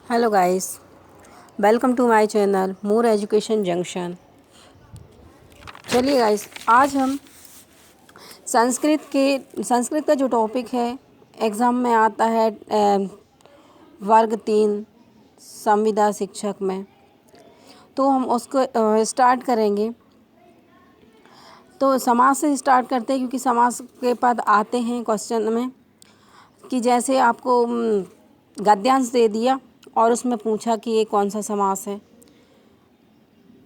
Hello guys, welcome to my channel more education junction. चलिए guys, आज हम संस्कृत का जो टॉपिक है एग्ज़ाम में आता है वर्ग 3 संविदा शिक्षक में, तो हम उसको स्टार्ट करेंगे। तो समास से स्टार्ट करते हैं क्योंकि समास के पद आते हैं क्वेश्चन में, कि जैसे आपको गद्यांश दे दिया और उसमें पूछा कि ये कौन सा समास है।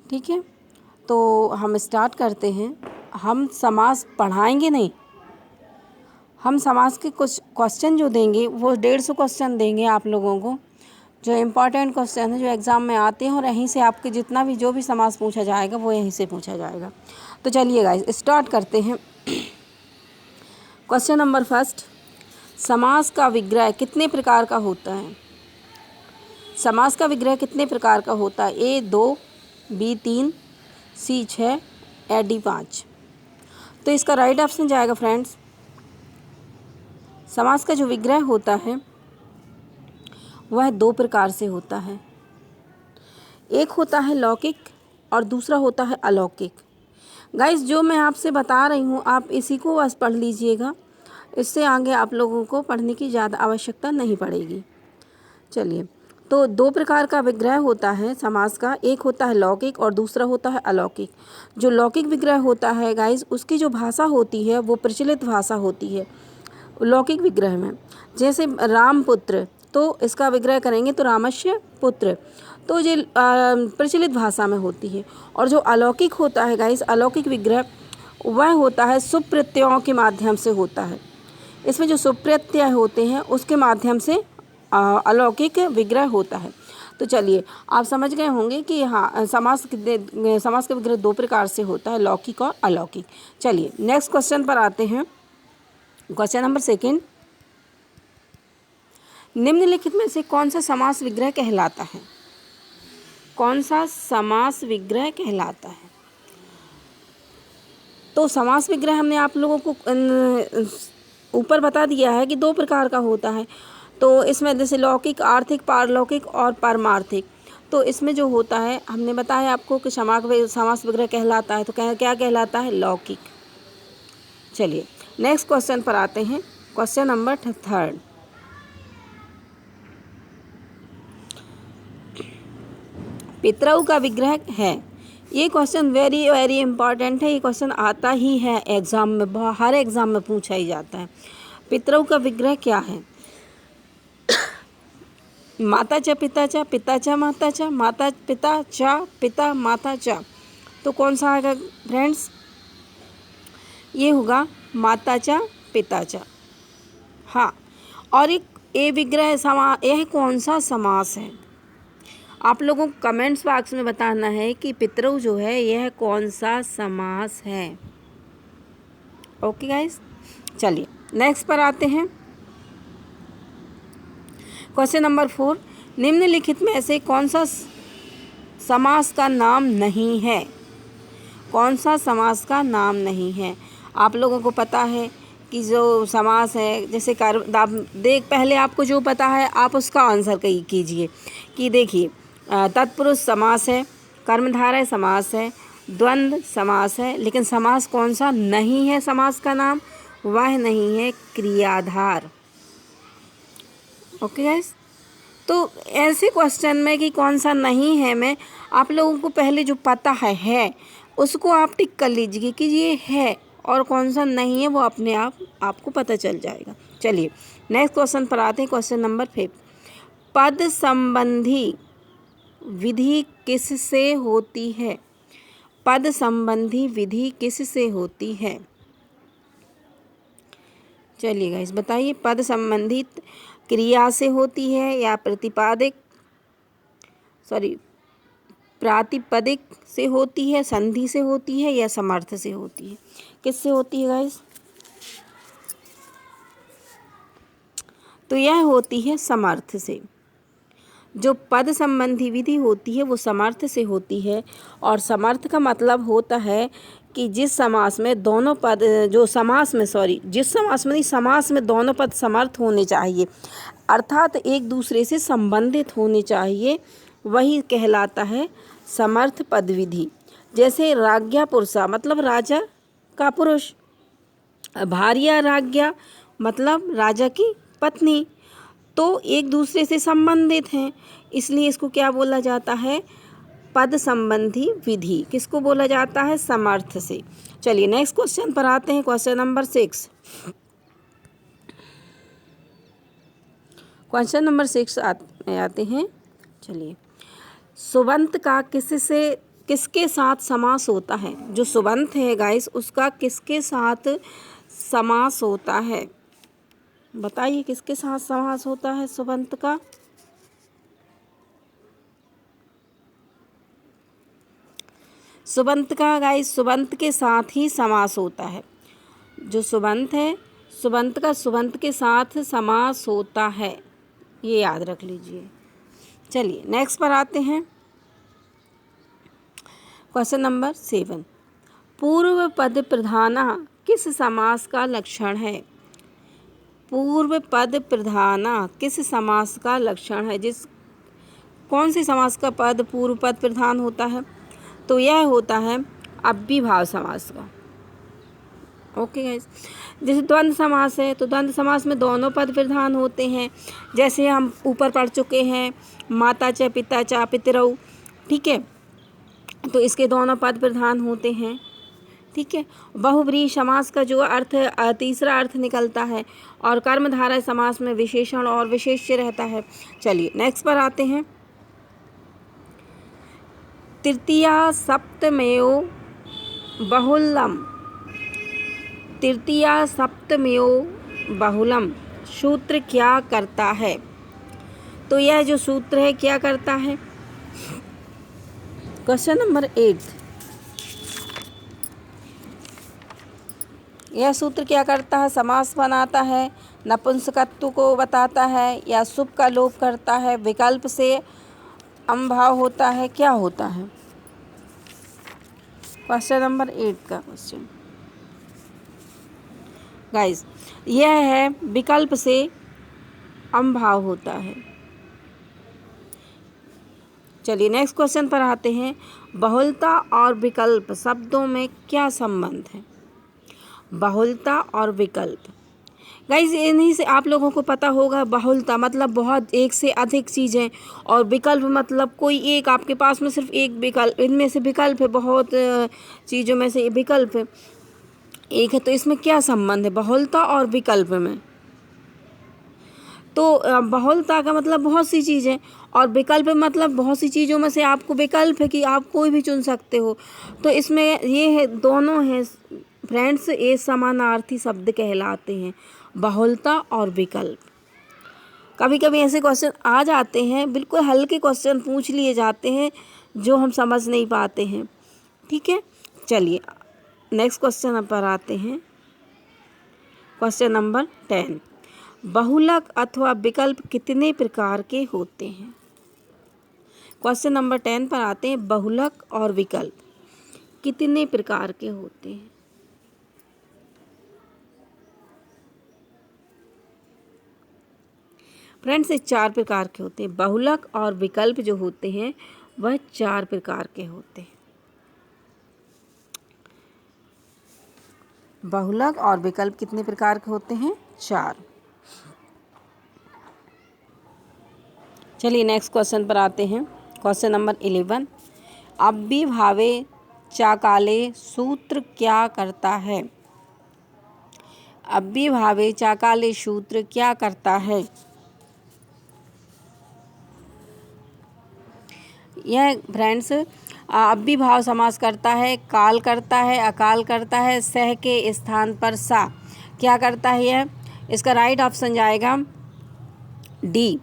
ठीक है, तो हम स्टार्ट करते हैं। हम समास पढ़ाएंगे नहीं, हम समास के कुछ क्वेश्चन जो देंगे वो 150 क्वेश्चन देंगे आप लोगों को, जो इम्पॉर्टेंट क्वेश्चन है, जो एग्ज़ाम में आते हैं, और यहीं से आपके जितना भी जो भी समास पूछा जाएगा वो यहीं से पूछा जाएगा। तो चलिए गाइस, स्टार्ट करते हैं। क्वेश्चन नंबर फर्स्ट, समास का विग्रह कितने प्रकार का होता है? समास का विग्रह कितने प्रकार का होता है? ए 2, बी 3, सी 6 या डी 5। तो इसका राइट ऑप्शन जाएगा फ्रेंड्स, समास का जो विग्रह होता है वह 2 प्रकार से होता है। एक होता है लौकिक और दूसरा होता है अलौकिक। गाइस, जो मैं आपसे बता रही हूँ आप इसी को बस पढ़ लीजिएगा, इससे आगे आप लोगों को पढ़ने की ज़्यादा आवश्यकता नहीं पड़ेगी। चलिए, तो 2 प्रकार का विग्रह होता है समास का, एक होता है लौकिक और दूसरा होता है अलौकिक। जो लौकिक विग्रह होता है गाइस, उसकी जो भाषा होती है वो प्रचलित भाषा होती है लौकिक विग्रह में। जैसे राम पुत्र, तो इसका विग्रह करेंगे तो रामस्य पुत्र, तो ये प्रचलित भाषा में होती है। और जो अलौकिक होता है गाइस, अलौकिक विग्रह वह होता है सुप्रत्ययों के माध्यम से होता है। इसमें जो सुप्रत्यय होते हैं उसके माध्यम से अलौकिक विग्रह होता है। तो चलिए, आप समझ गए होंगे कि हाँ, समास का विग्रह 2 प्रकार से होता है, लौकिक और अलौकिक। चलिए नेक्स्ट क्वेश्चन पर आते हैं। क्वेश्चन नंबर सेकंड, निम्नलिखित में से कौन सा समास विग्रह कहलाता है? कौन सा समास विग्रह कहलाता है? तो समास विग्रह हमने आप लोगों को ऊपर बता दिया है कि 2 प्रकार का होता है। तो इसमें जैसे लौकिक, आर्थिक, पारलौकिक और परमार्थिक। तो इसमें जो होता है हमने बताया आपको कि समास विग्रह कहलाता है, तो क्या कहलाता है? लौकिक। चलिए नेक्स्ट क्वेश्चन पर आते हैं। क्वेश्चन नंबर थर्ड, पितरऊ का विग्रह है। ये क्वेश्चन वेरी वेरी इंपॉर्टेंट है, ये क्वेश्चन आता ही है एग्ज़ाम में, हर एग्ज़ाम में पूछा ही जाता है। पितरऊ का विग्रह क्या है? माता च पिता च, पिता च माता च, माता पिता च, पिता माता च। तो कौन सा आएगा फ्रेंड्स? ये होगा माता च पिता च। हाँ, और एक ए विग्रह यह कौन सा समास है? आप लोगों को कमेंट्स बॉक्स में बताना है कि पितरऊ जो है यह कौन सा समास है। ओके गाइस, चलिए नेक्स्ट पर आते हैं। क्वेश्चन नंबर 4, निम्नलिखित में से कौन सा समास का नाम नहीं है? कौन सा समास का नाम नहीं है? आप लोगों को पता है कि जो समास है, जैसे पहले आपको जो पता है आप उसका आंसर कीजिए। कि देखिए, तत्पुरुष समास है, कर्मधारय समास है, द्वंद्व समास है, लेकिन समास कौन सा नहीं है? समास का नाम वह नहीं है क्रियाधार। ओके गाइस, तो ऐसे क्वेश्चन में कि कौन सा नहीं है, मैं आप लोगों को पहले जो पता है उसको आप टिक कर लीजिए कि ये है, और कौन सा नहीं है वो अपने आप आपको पता चल जाएगा। चलिए नेक्स्ट क्वेश्चन पर आते हैं। क्वेश्चन नंबर 5, पद संबंधी विधि किससे होती है? पद संबंधी विधि किससे होती है? चलिए गाइस बताइए, पद संबंधित क्रिया से होती है या प्रातिपदिक से होती है, संधि से होती है या समर्थ से होती है? किससे होती है गाइस? तो यह होती है समर्थ से। जो पद संबंधी विधि होती है वो समर्थ से होती है, और समर्थ का मतलब होता है कि जिस समास में दोनों पद जिस समास में नहीं, समास में दोनों पद समर्थ होने चाहिए, अर्थात एक दूसरे से संबंधित होने चाहिए, वही कहलाता है समर्थ पद विधि। जैसे राज्ञा पुरुषा मतलब राजा का पुरुष, भार्या राज्ञा मतलब राजा की पत्नी, तो एक दूसरे से संबंधित हैं, इसलिए इसको क्या बोला जाता है, पद संबंधी विधि। किसको बोला जाता है, समर्थ से। चलिए नेक्स्ट क्वेश्चन पर आते हैं, क्वेश्चन नंबर 6। क्वेश्चन नंबर 6 आते हैं। चलिए, सुबंत का किसके साथ समास होता है? जो सुबंत है गाइस, उसका किसके साथ समास होता है? बताइए किसके साथ समास होता है सुबंत का? सुबंत का गाइस, सुबंत के साथ ही समास होता है। जो सुबंत है, सुबंत का सुबंत के साथ समास होता है, ये याद रख लीजिए। चलिए नेक्स्ट पर आते हैं, क्वेश्चन नंबर 7। पूर्व पद प्रधाना किस समास का लक्षण है? पूर्व पद प्रधाना किस समास का लक्षण है? कौन से समास का पद पूर्व पद प्रधान होता है? तो यह होता है अव्ययीभाव समास का। ओके गाइस, जैसे द्वंद्व समास है, तो द्वंद्व समास में दोनों पद प्रधान होते हैं। जैसे हम ऊपर पढ़ चुके हैं, माता च पिता च पितरौ, ठीक है, तो इसके दोनों पद प्रधान होते हैं। ठीक है, बहुब्रीहि समास का जो अर्थ तीसरा अर्थ निकलता है, और कर्मधारय समास में विशेषण और विशेष्य रहता है। चलिए नेक्स्ट पर आते हैं, तृतीया सप्तमयो बहुलम, तृतीया सप्तमयो बहुलम सूत्र क्या करता है? तो यह जो सूत्र है क्या करता है? क्वेश्चन नंबर 8, यह सूत्र क्या करता है? समास बनाता है, नपुंसकत्व को बताता है, या शुभ का लोप करता है, विकल्प से अम्भाव होता है, क्या होता है? क्वेश्चन नंबर 8 का क्वेश्चन गाइस, यह है विकल्प से अम्भाव होता है। चलिए नेक्स्ट क्वेश्चन पर आते हैं, बहुलता और विकल्प शब्दों में क्या संबंध है? बहुलता और विकल्प गाइस, इन्हीं से आप लोगों को पता होगा। बहुलता मतलब बहुत, एक से अधिक चीज़ें, और विकल्प मतलब कोई एक, आपके पास में सिर्फ एक विकल्प, इनमें से विकल्प है, बहुत चीज़ों में से विकल्प है एक है। तो इसमें क्या संबंध है बहुलता और विकल्प में? तो बहुलता का मतलब बहुत सी चीज़ें, और विकल्प मतलब बहुत सी चीज़ों में से आपको विकल्प है कि आप कोई भी चुन सकते हो। तो इसमें ये है, दोनों हैं फ्रेंड्स, ये समानार्थी शब्द कहलाते हैं, बहुलता और विकल्प। कभी कभी ऐसे क्वेश्चन आ जाते हैं, बिल्कुल हल्के क्वेश्चन पूछ लिए जाते हैं जो हम समझ नहीं पाते हैं। ठीक है, चलिए नेक्स्ट क्वेश्चन पर आते हैं, क्वेश्चन नंबर 10। बहुलक अथवा विकल्प कितने प्रकार के होते हैं? क्वेश्चन नंबर 10 पर आते हैं, बहुलक और विकल्प कितने प्रकार के होते हैं? फ्रेंड्स, ये 4 प्रकार के होते हैं। बहुलक और विकल्प जो होते हैं वह 4 प्रकार के होते हैं। बहुलक और विकल्प कितने प्रकार के होते हैं? 4। चलिए नेक्स्ट क्वेश्चन पर आते हैं, क्वेश्चन नंबर 11। अव्ययीभावे चाकाले सूत्र क्या करता है? अव्ययीभावे चाकाले सूत्र क्या करता है? यह फ्रेंड्स अव्ययीभाव समास करता है, काल करता है, अकाल करता है, सह के स्थान पर सा। क्या करता है यह? इसका राइट ऑप्शन जाएगा डी,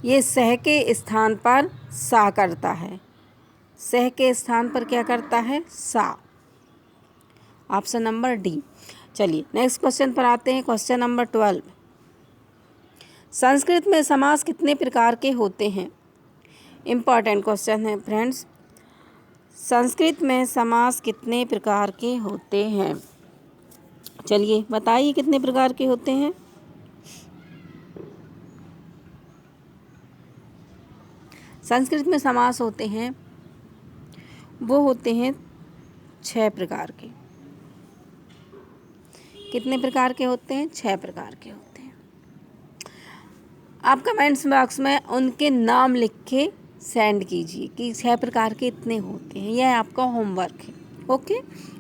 ये सह के स्थान पर सा करता है। सह के स्थान पर क्या करता है? सा। Option number D. चलिए नेक्स्ट क्वेश्चन पर आते हैं, क्वेश्चन नंबर 12। संस्कृत में समास कितने प्रकार के होते हैं? इम्पॉर्टेंट क्वेश्चन है फ्रेंड्स। संस्कृत में समास कितने प्रकार के होते हैं? चलिए बताइए कितने प्रकार के होते हैं। संस्कृत में समास होते हैं, वो होते हैं 6 प्रकार के। कितने प्रकार के होते हैं? 6 प्रकार के होते हैं। आप कमेंट्स बॉक्स में उनके नाम लिख के सेंड कीजिए कि 6 प्रकार के इतने होते हैं। यह आपका होमवर्क है। ओके,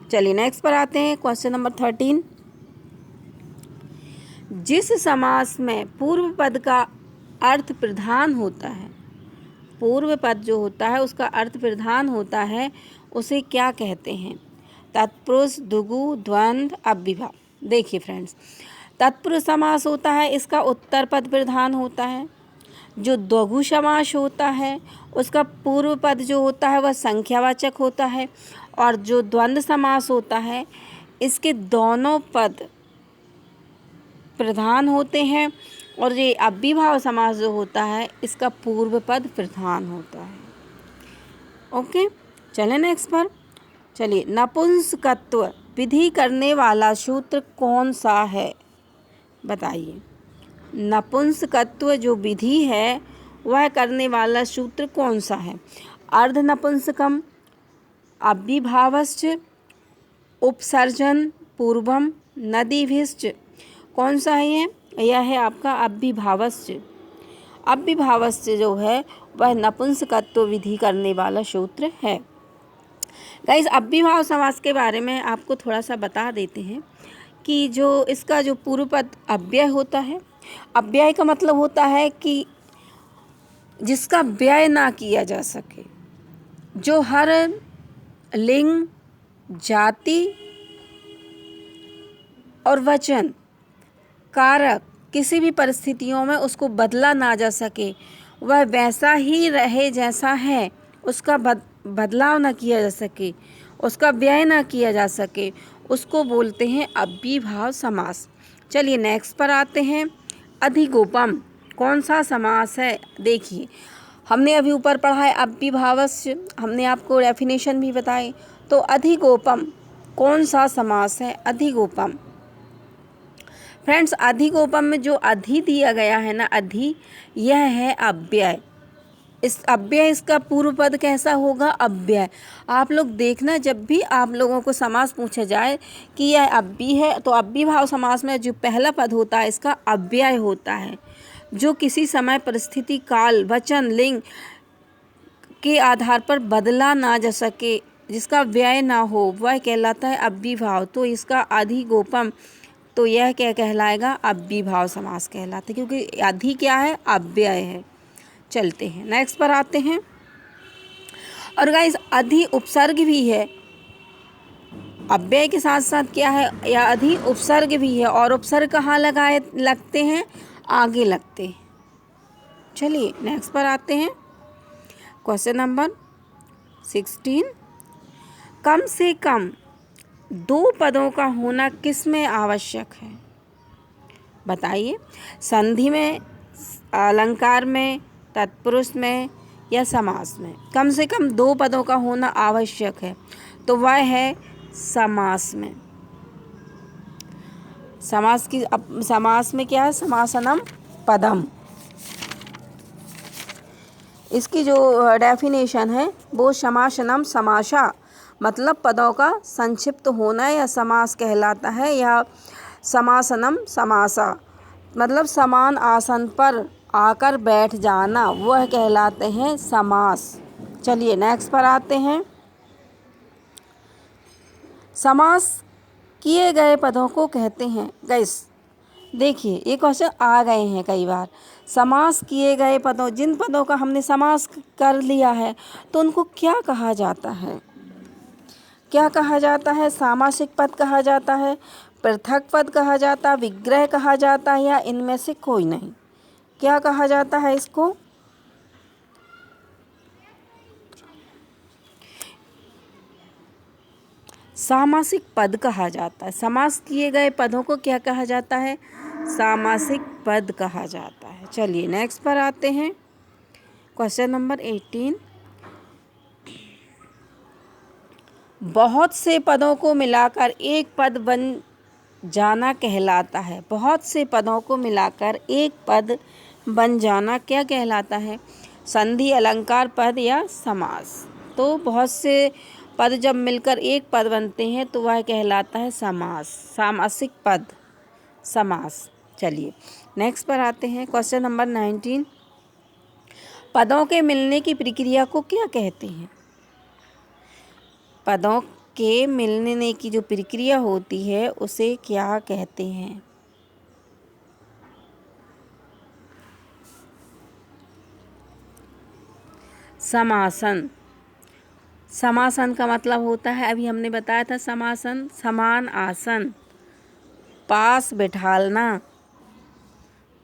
चलिए नेक्स्ट पर आते हैं। Question number 13। जिस समास में पूर्व पद का अर्थ प्रधान होता है, पूर्व पद जो होता है उसका अर्थ प्रधान होता है, उसे क्या कहते हैं? तत्पुरुष, द्विगु, द्वंद्व, अव्ययभाव। देखिए फ्रेंड्स, तत्पुरुष समास होता है, इसका उत्तर पद प्रधान होता है। जो द्विगु समास होता है उसका पूर्व पद जो होता है वह संख्यावाचक होता है। और जो द्वंद्व समास होता है इसके दोनों पद प्रधान होते हैं। और ये अव्ययभाव समास जो होता है इसका पूर्व पद प्रधान होता है। ओके, चलें नेक्स्ट पर। चलिए, नपुंसकत्व विधि करने वाला सूत्र कौन सा है? बताइए। नपुंसकत्व जो विधि है वह करने वाला सूत्र कौन सा है? अर्ध नपुंसकम, अव्ययभावश्च, उपसर्जन पूर्वम, नदीभिश्च। कौन सा है ये? यह है आपका अव्ययभावश्च। अव्ययभावश्च जो है वह नपुंसकत्व विधि करने वाला सूत्र है। गाइस, अव्ययभाव समास के बारे में आपको थोड़ा सा बता देते हैं कि जो इसका जो पूर्व पद अव्यय होता है, अव्यय का मतलब होता है कि जिसका व्यय ना किया जा सके, जो हर लिंग, जाति और वचन, कारक किसी भी परिस्थितियों में उसको बदला ना जा सके, वह वैसा ही रहे जैसा है, उसका बदलाव ना किया जा सके, उसका व्यय ना किया जा सके, उसको बोलते हैं अव्ययभाव समास। चलिए नेक्स्ट पर आते हैं। अधिगोपम कौन सा समास है? देखिए, हमने अभी ऊपर पढ़ा है अव्ययभावस्य, हमने आपको डेफिनेशन भी बताई। तो अधिगोपम कौन सा समास है? अधिगोपम फ्रेंड्स, अधिगोपम में जो अधि दिया गया है ना, अधि, यह है अव्यय। इस अव्यय, इसका पूर्व पद कैसा होगा? अव्यय। आप लोग देखना, जब भी आप लोगों को समास पूछा जाए कि यह अव्यय है, तो अव्ययभाव समास में जो पहला पद होता है इसका अव्यय होता है। जो किसी समय, परिस्थिति, काल, वचन, लिंग के आधार पर बदला ना जा सके, जिसका व्यय ना हो, वह कहलाता है अव्ययभाव। तो इसका अधिगोपम, तो यह क्या कहलाएगा? अव्ययभाव समास कहलाता है, क्योंकि अधि क्या है? अव्यय है। चलते हैं नेक्स्ट पर आते हैं। और गाइस, अधि उपसर्ग भी है, अव्यय के साथ साथ क्या है? या अधि उपसर्ग भी है। और उपसर्ग कहाँ लगते हैं? आगे लगते हैं। चलिए नेक्स्ट पर आते हैं। Question number 16। कम से कम 2 पदों का होना किस में आवश्यक है? बताइए। संधि में, अलंकार में, तत्पुरुष में या समास में कम से कम 2 पदों का होना आवश्यक है, तो वह है समास में। समास में क्या है? समासनम पदम। इसकी जो डेफिनेशन है वो समासनम समासा, मतलब पदों का संक्षिप्त होना या समास कहलाता है। या समासनम समासा मतलब समान आसन पर आकर बैठ जाना, वह कहलाते हैं समास। चलिए नेक्स्ट पर आते हैं। समास किए गए पदों को कहते हैं। गाइस देखिए, ये क्वेश्चन आ गए हैं कई बार। समास किए गए पदों, जिन पदों का हमने समास कर लिया है, तो उनको क्या कहा जाता है? क्या कहा जाता है? सामासिक पद कहा जाता है, पृथक पद कहा जाता है, विग्रह कहा जाता है, या इनमें से कोई नहीं? क्या कहा जाता है इसको? सामासिक पद कहा जाता है। समास किए गए पदों को क्या कहा जाता है? सामासिक पद कहा जाता है। चलिए नेक्स्ट पर आते हैं। Question number 18। बहुत से पदों को मिलाकर एक पद बन जाना कहलाता है। बहुत से पदों को मिलाकर एक पद बन जाना क्या कहलाता है? संधि, अलंकार, पद या समास। तो बहुत से पद जब मिलकर एक पद बनते हैं तो वह कहलाता है समास, सामासिक पद, समास। चलिए नेक्स्ट पर आते हैं। क्वेश्चन नंबर 19, पदों के मिलने की प्रक्रिया को क्या कहते हैं? पदों के मिलने की जो प्रक्रिया होती है उसे क्या कहते हैं? समासन। समासन का मतलब होता है, अभी हमने बताया था समासन, समान आसन, पास बैठालना।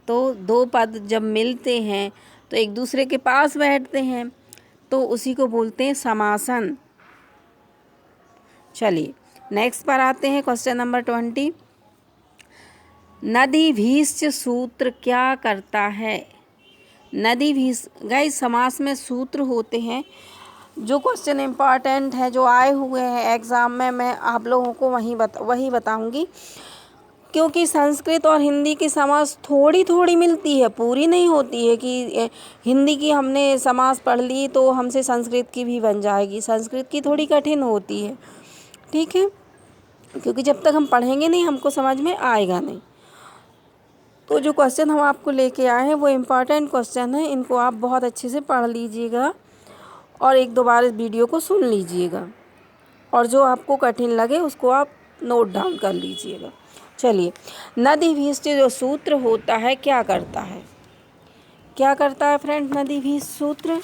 तो दो पद जब मिलते हैं तो एक दूसरे के पास बैठते हैं, तो उसी को बोलते हैं समासन। चलिए नेक्स्ट पर आते हैं। क्वेश्चन नंबर 20, नदीभीष्ट सूत्र क्या करता है? नदीभीष्ट, गाइस समास में सूत्र होते हैं। जो क्वेश्चन इम्पॉर्टेंट है, जो आए हुए हैं एग्ज़ाम में, मैं आप लोगों को वही बताऊंगी, क्योंकि संस्कृत और हिंदी की समास थोड़ी थोड़ी मिलती है, पूरी नहीं होती है कि हिंदी की हमने समास पढ़ ली तो हमसे संस्कृत की भी बन जाएगी। संस्कृत की थोड़ी कठिन होती है, ठीक है, क्योंकि जब तक हम पढ़ेंगे नहीं हमको समझ में आएगा नहीं। तो जो क्वेश्चन हम आपको लेके आए हैं वो इम्पॉर्टेंट क्वेश्चन है, इनको आप बहुत अच्छे से पढ़ लीजिएगा और एक दो बार इस वीडियो को सुन लीजिएगा, और जो आपको कठिन लगे उसको आप नोट डाउन कर लीजिएगा। चलिए, नदीभीष्ट जो सूत्र होता है क्या करता है? क्या करता है फ्रेंड नदीभीष्ट सूत्र?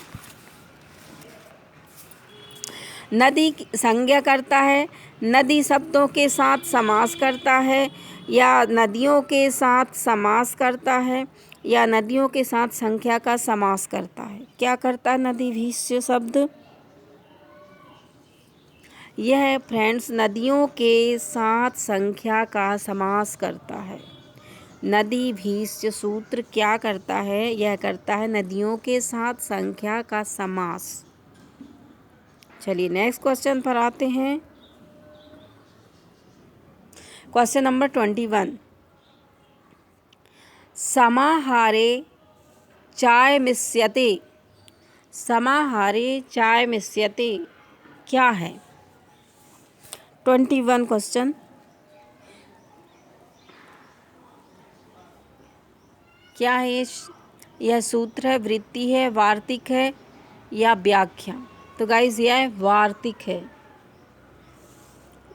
नदी की संज्ञा करता है, नदी शब्दों के साथ समास करता है, या नदियों के साथ समास करता है, या नदियों के साथ संख्या का समास करता है। क्या करता है नदीभीष्ट शब्द? यह फ्रेंड्स नदियों के साथ संख्या का समास करता है। नदीभीष्ट सूत्र क्या करता है? यह करता है नदियों के साथ संख्या का समास। चलिए नेक्स्ट क्वेश्चन पर आते हैं। क्वेश्चन नंबर 21, समाहारे चाय मिश्यते। समाहारे चाय मिश्यते क्या है? 21 क्वेश्चन क्या है? यह सूत्र है, वृत्ति है, वार्तिक है या व्याख्या? तो गाइज यह वार्तिक है।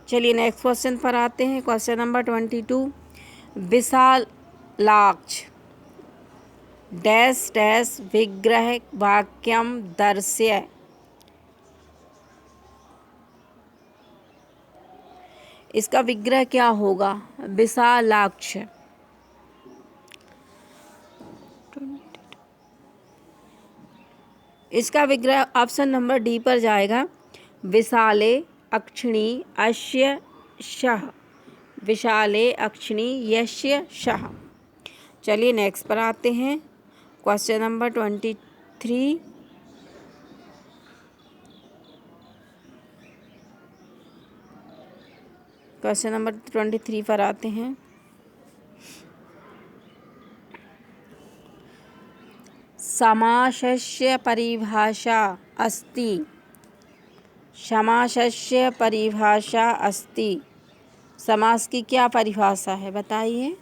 चलिए नेक्स्ट क्वेश्चन पर आते हैं। Question number 22, Vishalaksh dash dash विग्रह वाक्यम दर्शय। इसका विग्रह क्या होगा? विशालाक्ष। इसका विग्रह ऑप्शन नंबर डी पर जाएगा, विशाले अक्षिणी अस्य शः। विशाले अक्षिणी यस्य शः। चलिए नेक्स्ट पर आते हैं। क्वेश्चन नंबर 23, क्वेश्चन नंबर 23 पर आते हैं। समासस्य परिभाषा अस्ति। समासस्य परिभाषा अस्ति। समास की क्या परिभाषा है बताइए?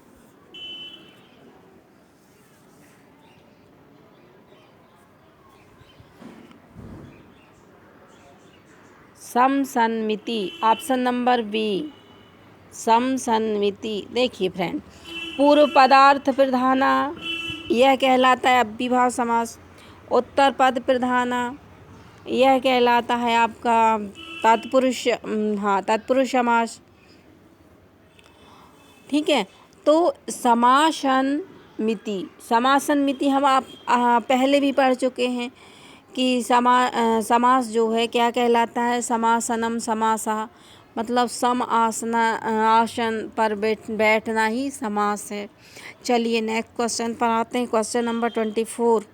समसन्मिति, ऑप्शन नंबर बी समसन्मिति। देखिए फ्रेंड, पूर्व पदार्थ प्रधाना यह कहलाता है अव्ययभाव समास। उत्तर पद प्रधाना यह कहलाता है आपका तत्पुरुष, तत्पुरुष समास, ठीक है। तो समासन मिति, समासन मिति हम आप पहले भी पढ़ चुके हैं कि समास जो है क्या कहलाता है? समासनम समासः, मतलब सम आसन पर बैठना ही समास है। चलिए नेक्स्ट क्वेश्चन पर आते हैं। क्वेश्चन नंबर 24,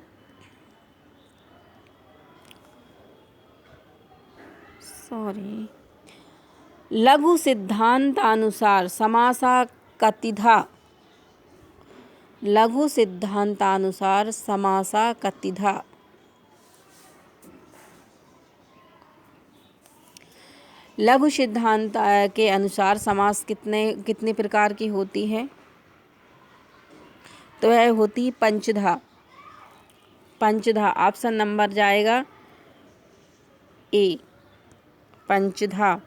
लघु सिद्धांतानुसार समासा कतिधा। लघु सिद्धांतानुसार समासा कतिधा। लघु सिद्धांत के अनुसार समास कितने प्रकार की होती है? तो यह होती है पंचधा। पंचधा ऑप्शन नंबर जाएगा ए, पंचधा।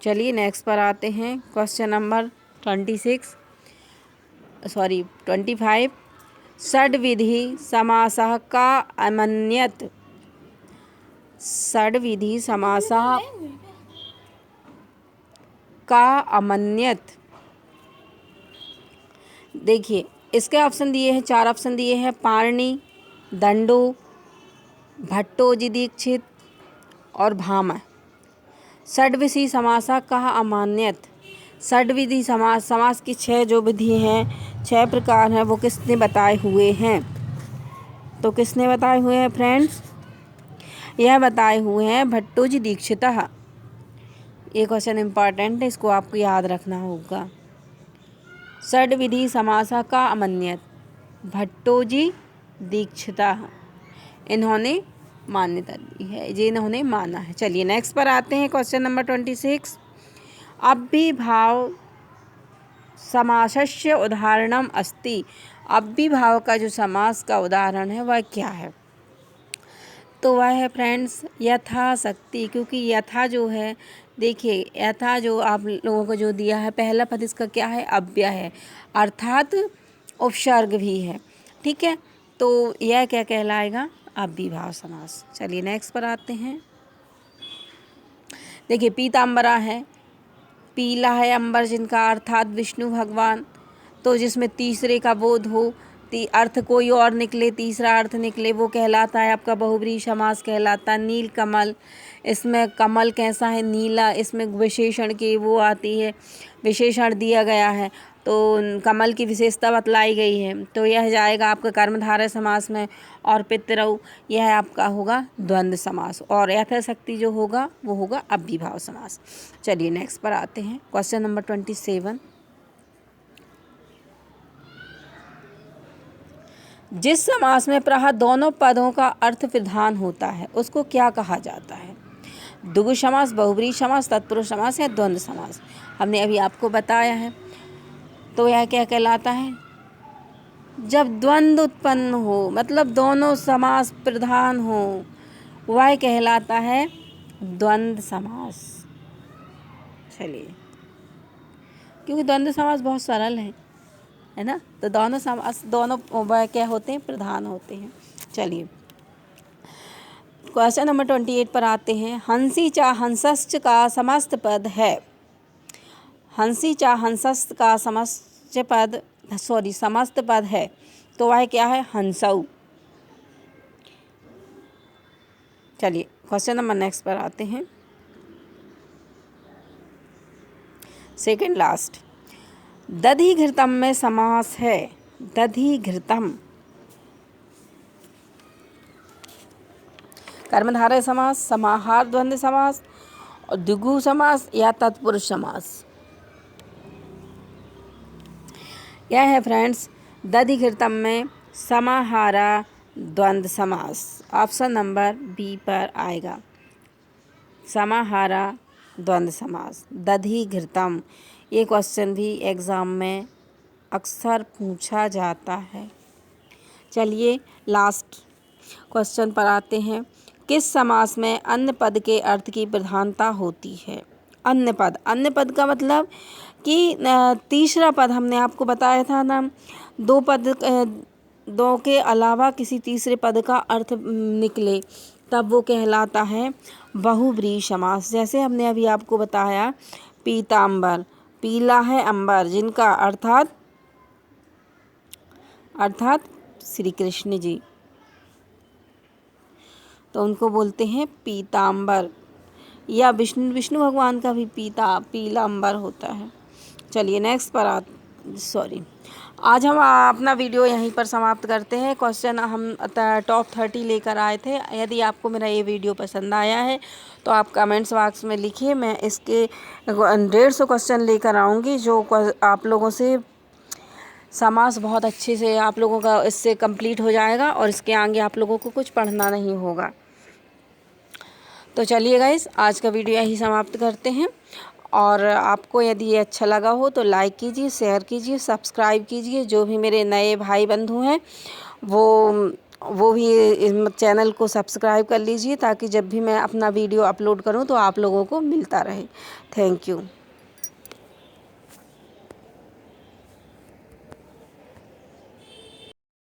चलिए नेक्स्ट पर आते हैं। Question number 25। षड्विधि समासः का अमन्यत। षड्विधि समासः का अमन्यत। देखिए इसके ऑप्शन दिए हैं, 4 ऑप्शन दिए हैं। पाणिनि, दंडो, भट्टोजी दीक्षित और भामह। षड्विधि समासा का अमान्यत। षड्विधि समास की 6 जो विधि हैं, 6 प्रकार हैं, वो किसने बताए हुए हैं? तो किसने बताए हुए हैं फ्रेंड्स? यह बताए हुए हैं भट्टोजी दीक्षितः। ये क्वेश्चन इम्पॉर्टेंट है, इसको आपको याद रखना होगा। षड्विधि समासा का अमन्यत भट्टोजी दीक्षितः, इन्होंने मान्यता दी है, ये इन्होंने माना है। चलिए नेक्स्ट पर आते हैं। Question number 26। अव्ययीभाव समासस्य उदाहरणम अस्ति। अव्ययीभाव का जो समास का उदाहरण है वह क्या है? तो वह है फ्रेंड्स यथाशक्ति। क्योंकि यथा जो है, देखिए यथा जो आप लोगों को जो दिया है, पहला पद इसका क्या है? अव्यय है, अर्थात उपसर्ग भी है। ठीक है, तो यह क्या कहलाएगा? अव्ययीभाव समास। चलिए नेक्स्ट पर आते हैं। देखिए पीताम्बरा है, पीला है अंबर जिनका, अर्थात विष्णु भगवान। तो जिसमें तीसरे का बोध हो, अर्थ कोई और निकले, तीसरा अर्थ निकले, वो कहलाता है आपका बहुब्रीहि समास कहलाता है। नील कमल, इसमें कमल कैसा है? नीला। इसमें विशेषण की वो आती है, विशेषण दिया गया है, तो कमल की विशेषता बतलाई गई है, तो यह जाएगा आपका कर्मधारय समास में। और पितरऊ यह आपका होगा द्वंद्व समास। और यथाशक्ति जो होगा वो होगा अव्ययीभाव समास। चलिए नेक्स्ट पर आते हैं। Question number 27। जिस समास में प्रायः दोनों पदों का अर्थ प्रधान होता है उसको क्या कहा जाता है? द्विगु समास, बहुब्रीहि समास, तत्पुरुष समास या द्वंद्व समास। हमने अभी आपको बताया है। तो यह क्या कहलाता है? जब द्वंद्व उत्पन्न हो, मतलब दोनों समास प्रधान हो, वह कहलाता है द्वंद्व समास। चलिए, क्योंकि द्वंद्व समास बहुत सरल है ना, तो दोनों समास दोनों वह क्या होते हैं? प्रधान होते हैं। चलिए क्वेश्चन नंबर 28 पर आते हैं। हंसी चा हंसश्च का समस्त पद है। हंसी चा हंसश्च का समस्त पद है, तो वह क्या है? हंसऊ। चलिए क्वेश्चन नंबर नेक्स्ट पर आते हैं। सेकंड लास्ट, दधिघृतम में समास है। दधिघृतम कर्मधारय समास, समाहार द्वंद्व समास और द्विगु समास या तत्पुरुष समास। यह है फ्रेंड्स दधिघृतम में समाहारा द्वंद्व समास। ऑप्शन नंबर बी पर आएगा समाहारा द्वंद्व समास, दधिघृतम। ये क्वेश्चन भी एग्ज़ाम में अक्सर पूछा जाता है। चलिए लास्ट क्वेश्चन पर आते हैं। किस समास में अन्य पद के अर्थ की प्रधानता होती है? अन्य पद का मतलब कि तीसरा पद हमने आपको बताया था ना, दो के अलावा किसी तीसरे पद का अर्थ निकले, तब वो कहलाता है बहुब्रीहि समास। जैसे हमने अभी आपको बताया पीताम्बर, पीला है अंबर जिनका, अर्थात श्री कृष्ण जी, तो उनको बोलते हैं पीताम्बर। या विष्णु भगवान का भी पीला अंबर होता है। चलिए नेक्स्ट पर आज हम अपना वीडियो यहीं पर समाप्त करते हैं। क्वेश्चन हम टॉप 30 लेकर आए थे। यदि आपको मेरा ये वीडियो पसंद आया है तो आप कमेंट्स बॉक्स में लिखिए। मैं इसके 150 क्वेश्चन लेकर आऊँगी जो आप लोगों से समास बहुत अच्छे से आप लोगों का इससे कंप्लीट हो जाएगा और इसके आगे आप लोगों को कुछ पढ़ना नहीं होगा। तो चलिए गाइस, आज का वीडियो यही समाप्त करते हैं। और आपको यदि ये अच्छा लगा हो तो लाइक कीजिए, शेयर कीजिए, सब्सक्राइब कीजिए। जो भी मेरे नए भाई बंधु हैं वो भी इस चैनल को सब्सक्राइब कर लीजिए ताकि जब भी मैं अपना वीडियो अपलोड करूं तो आप लोगों को मिलता रहे। Thank you.